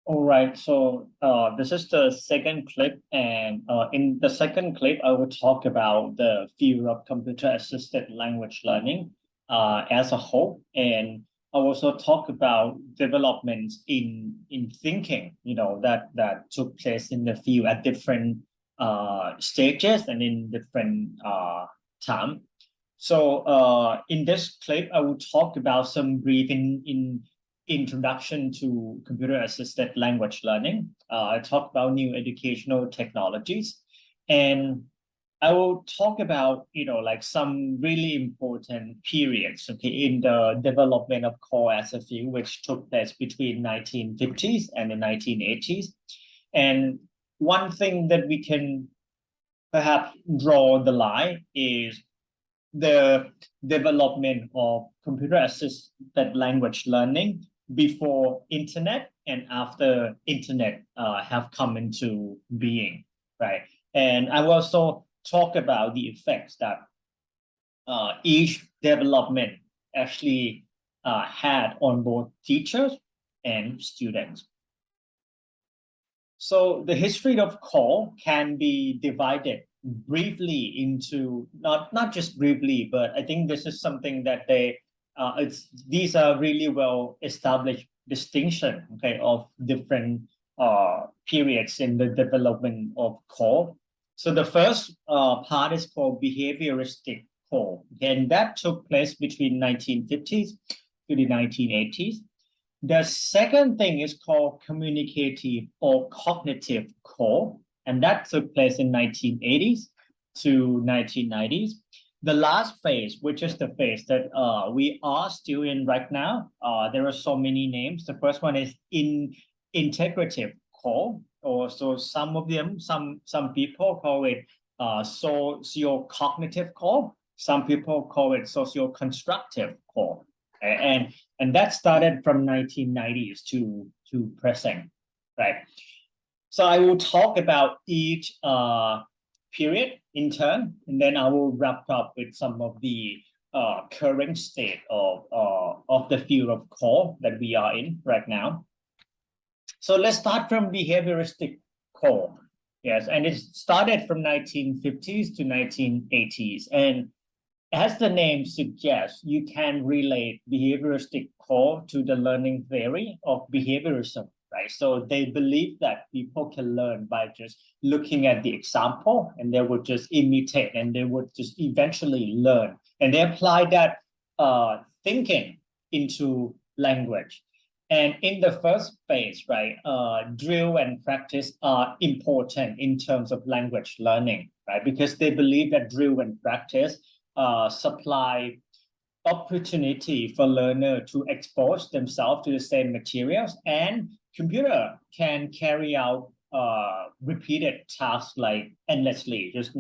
All right, so this is the second clip, and in the second clip, I will talk about the field of computer-assisted language learning as a whole, and I also talk about developments in thinking, that took place in the field at different stages and in different time. So in this clip, I will talk about some brief in introduction to computer-assisted language learning. I talk about new educational technologies, and I will talk about, like some really important periods, okay, in the development of core as a field, which took place between 1950s and the 1980s. And one thing that we can perhaps draw the line is the development of computer-assisted language learning before internet and after internet have come into being, right? And I will also talk about the effects that each development actually had on both teachers and students. So the history of core can be divided briefly into, not just briefly, but I think this is something that these are really well established distinction, okay, of different periods in the development of core. So the first part is called behavioristic core, and that took place between 1950s to the 1980s. The second thing is called communicative or cognitive core, and that took place in 1980s to 1990s. The last phase, which is the phase that we are still in right now, there are so many names. The first one is integrative core, or so some of them, some people call it socio-cognitive core. Some people call it socio-constructive core. And that started from 1990s to present, right? So I will talk about each period in turn, and then I will wrap up with some of the current state of the field of core that we are in right now. So let's start from behavioristic core. Yes, and it started from 1950s to 1980s. And as the name suggests, you can relate behavioristic core to the learning theory of behaviorism, right? So they believe that people can learn by just looking at the example, and they would just imitate, and they would just eventually learn. And they apply that thinking into language. And in the first phase, right, drill and practice are important in terms of language learning, right? Because they believe that drill and practice supply opportunity for learner to expose themselves to the same materials, and computer can carry out repeated tasks like endlessly. Just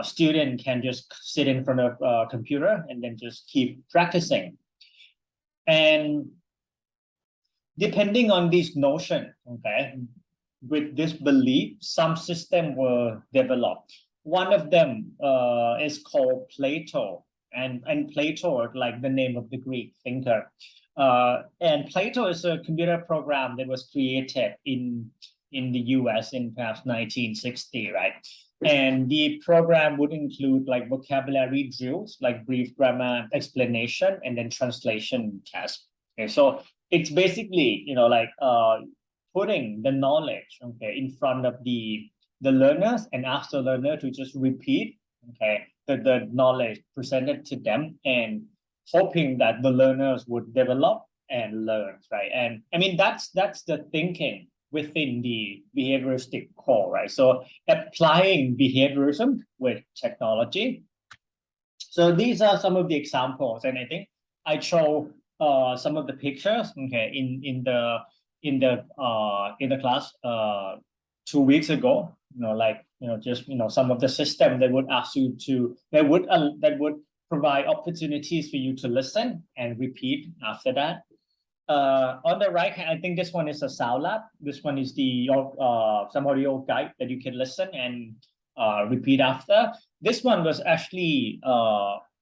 student can just sit in front of a computer and then just keep practicing. And depending on this notion, okay, with this belief, some systems were developed. One of them is called Plato, and Plato, like the name of the Greek thinker. And Plato is a computer program that was created in the US in perhaps 1960, right? And the program would include like vocabulary drills, like brief grammar explanation, and then translation tests. Okay, so it's basically, putting the knowledge, okay, in front of the learners and ask the learner to just repeat, okay, the knowledge presented to them, and hoping that the learners would develop and learn, right? And I mean, that's the thinking within the behavioristic core, right? So applying behaviorism with technology. So these are some of the examples, and I think I show some of the pictures, okay, in the class 2 weeks ago. Some of the system that would ask you to, that would provide opportunities for you to listen and repeat after that. On the right hand, I think this one is a sound lab. This one is some audio guide that you can listen and repeat after. This one was actually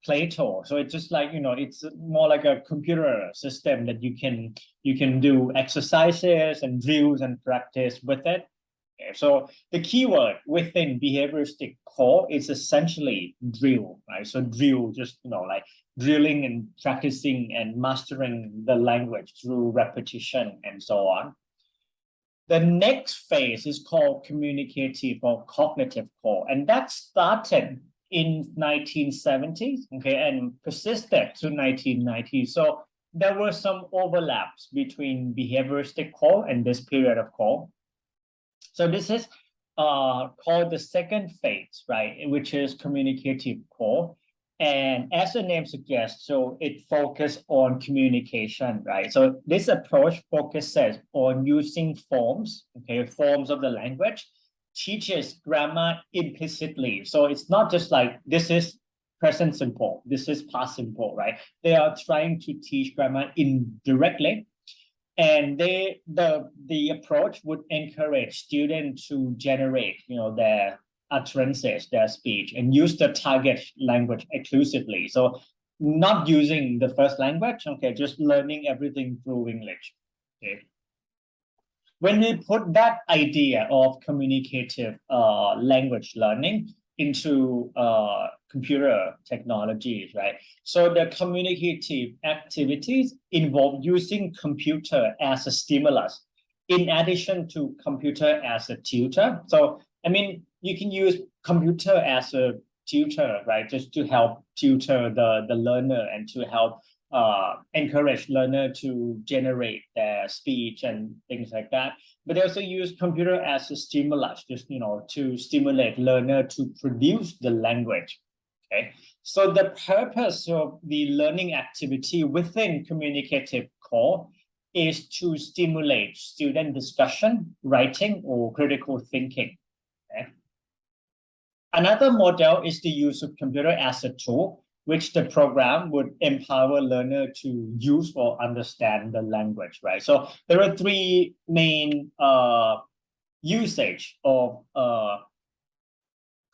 Plato. So it's just like, it's more like a computer system that you can do exercises and drills and practice with it. Okay, so the keyword within behavioristic core is essentially drill, right? So drill, just like drilling and practicing and mastering the language through repetition and so on. The next phase is called communicative or cognitive core, and that started in 1970s, okay, and persisted to 1990s. So there were some overlaps between behavioristic core and this period of core. So this is called the second phase, right, which is communicative core. And as the name suggests, so it focuses on communication, right? So this approach focuses on using forms, okay, forms of the language, teaches grammar implicitly. So it's not just like this is present simple, this is past simple, right? They are trying to teach grammar indirectly. And the approach would encourage students to generate, their utterances, their speech, and use the target language exclusively. So not using the first language, okay, just learning everything through English. Okay. When we put that idea of communicative language learning into computer technologies, right? So the communicative activities involve using computer as a stimulus, in addition to computer as a tutor. So, I mean, you can use computer as a tutor, right? Just to help tutor the learner and to help encourage learner to generate their speech and things like that. But they also use computer as a stimulus, just to stimulate learner to produce the language. Okay, so the purpose of the learning activity within communicative core is to stimulate student discussion, writing, or critical thinking. Okay. Another model is the use of computer as a tool, which the program would empower learner to use or understand the language, right? So there are three main usage of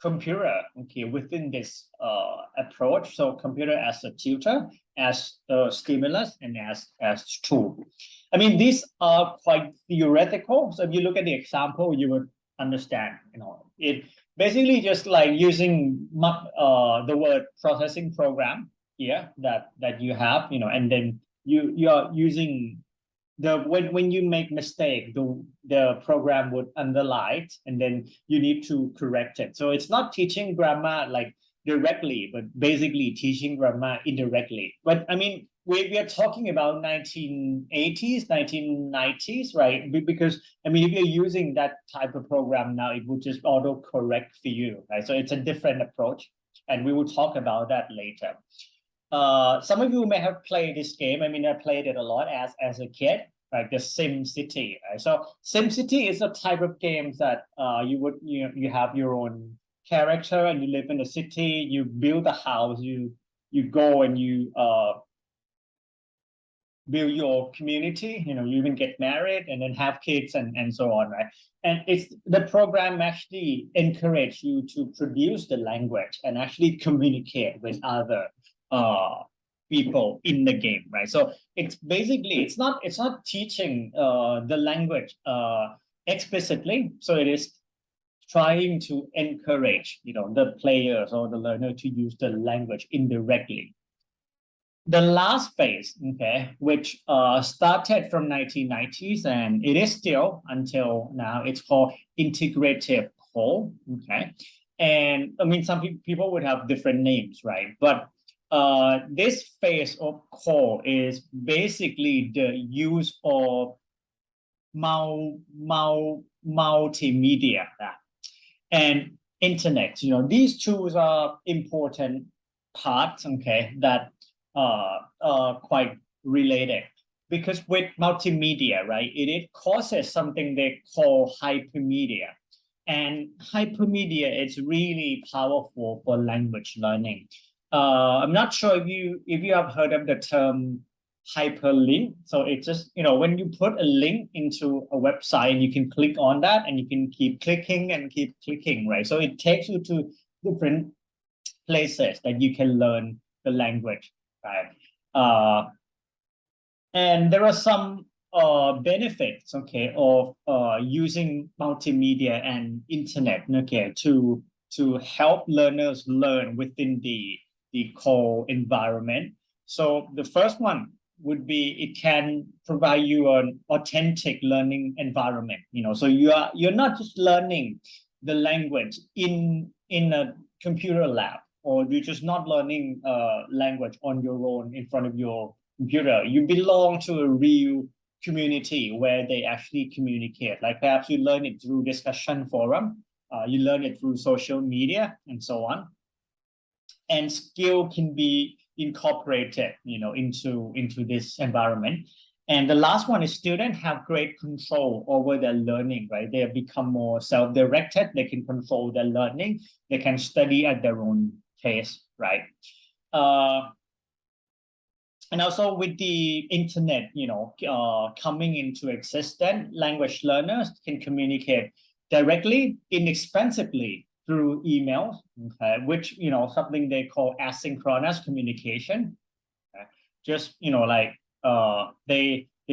computer, okay, within this approach. So computer as a tutor, as a stimulus, and as tool. I mean, these are quite theoretical. So if you look at the example, you would understand, it basically just like using the word processing program here that you have, and then you are using when you make mistake, the program would underline it, and then you need to correct it. So it's not teaching grammar like directly, but basically teaching grammar indirectly. But I mean, we are talking about 1980s, 1990s, right? Because I mean, if you're using that type of program now, it would just auto correct for you, right? So it's a different approach, and we will talk about that later. Some of you may have played this game. I mean, I played it a lot as a kid, like the SimCity. Right? So SimCity is a type of game that you have your own character and you live in the city. You build a house. You go and you build your community. You even get married and then have kids and so on, right? And it's the program actually encourage you to produce the language and actually communicate with other people in the game, right? So it's basically it's not teaching the language explicitly. So it is trying to encourage the players or the learner to use the language indirectly. The last phase, okay, which started from 1990s and it is still until now, it's called integrative core, okay? And I mean, some people would have different names, right? But this phase of core is basically the use of multimedia and internet. These tools are important parts, okay, that are quite related. Because with multimedia, right, it causes something they call hypermedia. And hypermedia is really powerful for language learning. I'm not sure if you have heard of the term hyperlink. So it's just, when you put a link into a website, you can click on that and you can keep clicking and keep clicking, right? So it takes you to different places that you can learn the language, right? And there are some benefits, okay, of using multimedia and internet, okay, to help learners learn within the core environment. So the first one would be it can provide you an authentic learning environment. So you're not just learning the language in a computer lab, or you're just not learning language on your own in front of your computer. You belong to a real community where they actually communicate. Like perhaps you learn it through discussion forum, you learn it through social media, and so on. And skill can be incorporated, into this environment. And the last one is students have great control over their learning, right? They have become more self-directed. They can control their learning. They can study at their own pace, right? And also with the internet, coming into existence, language learners can communicate directly, inexpensively through emails, okay, which, something they call asynchronous communication. Okay? Just, they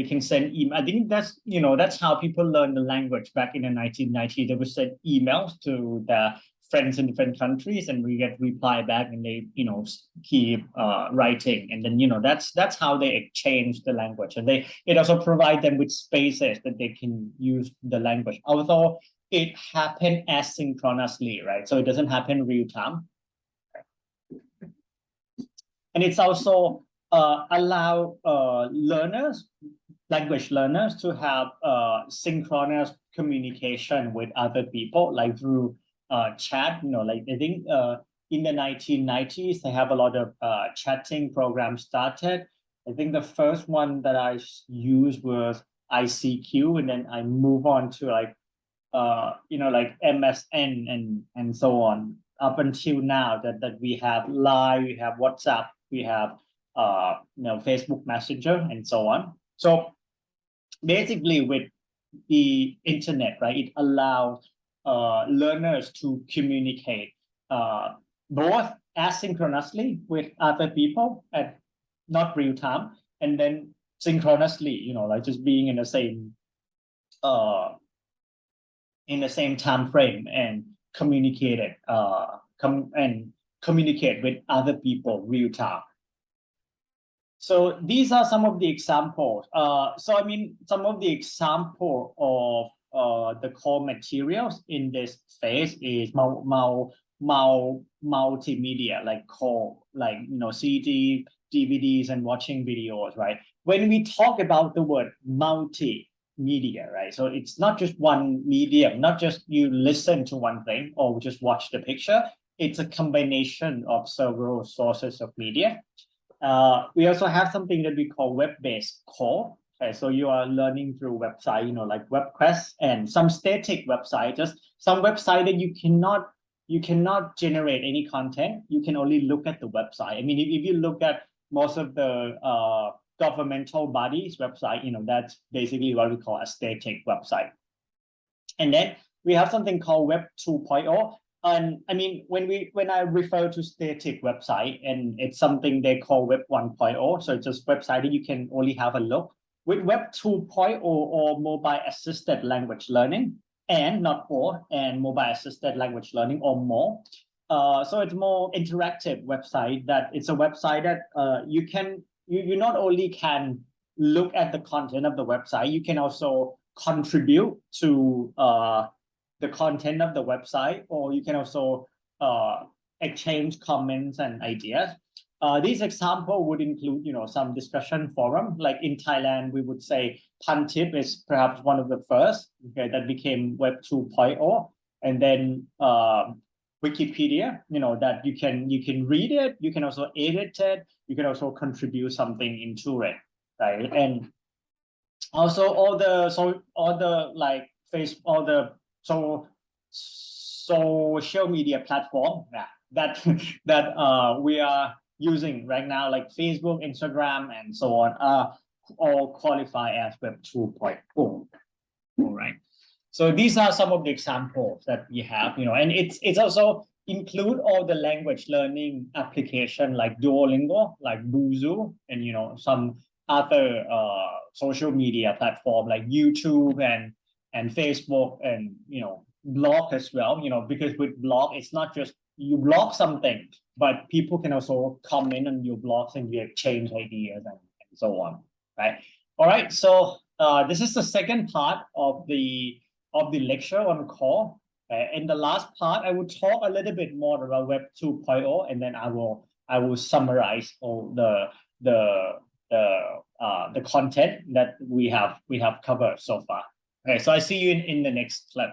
can send email. I think that's how people learn the language back in the 1990s. They would send emails to their friends in different countries, and we get reply back, and they keep writing, and then that's how they exchange the language. And it also provide them with spaces that they can use the language, although it happened asynchronously, right? So it doesn't happen real time. And it's also allow language learners to have synchronous communication with other people, like through chat. Like I think in the 1990s, they have a lot of chatting programs started. I think the first one that I used was ICQ, and then I move on to like MSN and so on, up until now that we have Line, we have WhatsApp, we have Facebook Messenger, and so on. So basically, with the internet, right, it allows learners to communicate both asynchronously with other people at not real time, and then synchronously, like just being in the same time frame and communicate with other people real time. So these are some of the examples. Some of the example of the core materials in this phase is multimedia, like CD, DVDs, and watching videos, right? When we talk about the word multimedia, right? So it's not just one medium, not just you listen to one thing or just watch the picture. It's a combination of several sources of media. We also have something that we call web-based core. Okay, so you are learning through website, like WebQuest, and some static website, just some website that you cannot generate any content. You can only look at the website. I mean, if you look at most of the governmental bodies website, that's basically what we call a static website. And then we have something called Web 2.0. And I mean, when I refer to static website, and it's something they call Web 1.0, so it's just website that you can only have a look. With Web 2.0 or mobile assisted language learning, and not or, and mobile assisted language learning or more. So it's more interactive website, that it's a website that you not only can look at the content of the website, you can also contribute to the content of the website, or you can also exchange comments and ideas. These examples would include, some discussion forum, like in Thailand, we would say Pantip is perhaps one of the first, okay, that became Web 2.0, and then Wikipedia, that you can read it, you can also edit it, you can also contribute something into it, right? And also all the like social media platform that we are using right now, like Facebook, Instagram, and so on, all qualify as Web 2.0. All right. So these are some of the examples that we have, and it's also include all the language learning application like Duolingo, like Busuu, and some other social media platform like YouTube and Facebook and blog as well. Because with blog, it's not just you blog something, but people can also comment on your blogs and you exchange ideas and so on, right? All right, so this is the second part of the lecture on core. In the last part, I will talk a little bit more about Web 2.0, and then I will summarize all the content that we have covered so far. Okay, so I see you in the next clip.